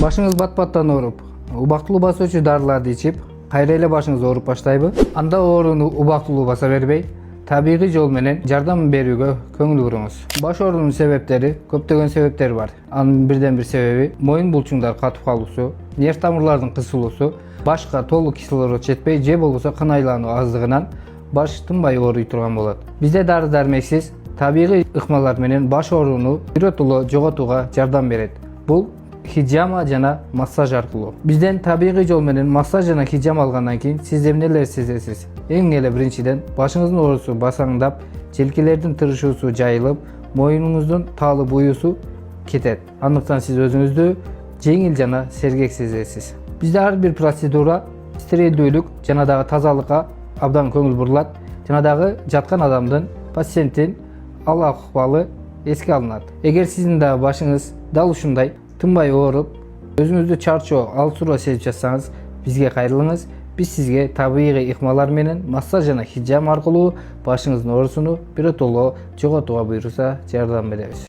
Башыңыз бат-баттан ооруп, убактылуу басуучу дарыларды ичип, кайра эле башыңыз ооруп баштайбы? Анда ооруну убактылуу баса бербей, табигый жол менен жардам берүүгө көңүл буруңуз. Баш оорунун себептери көптөгөн себептер бар. Анын бирден бир себеби моюн булчуңдар катып калуусу, нерв тамырлардын кысылуусу, башка толук кислород жетпей же болбосо кан айлануу аздыгынан баш тынбай ооруй турган болот. Бизде дары-дармексиз табигый ыкмалар менен баш ооруну биротоло жоготууга жардам берет. Бул хиджама жана массаж аркылуу. Бизден табигый жол менен массаж жана хиджама алгандан кийин сиз эмнелер сезесиз? Эң эле биринчиден башыңыздын оорусу басаңдап, желкелердин тырышуусу жайылып, моюнуңуздун таалып уюусу кетет. Андыктан сиз өзүңүздү жеңил жана сергек сезесиз. Бизде ар бир процедура стерилдүүлүк жана дагы тазалыкка абдан көңүл бурулат. Жана дагы жаткан адамдын, пациенттин ал акыбалы эске алынат. Эгер сиздин да башыңыз дал ушундай тынбай ооруп, өзүңүздү чарчоо, алсуроо сезип жатсаңыз, бизге кайрылыңыз. Биз сизге табигый ыкмалар менен массаж жана хиджама аркылуу башыңыздын оорусуну биротоло жоготууга буйруса жардам беребиз.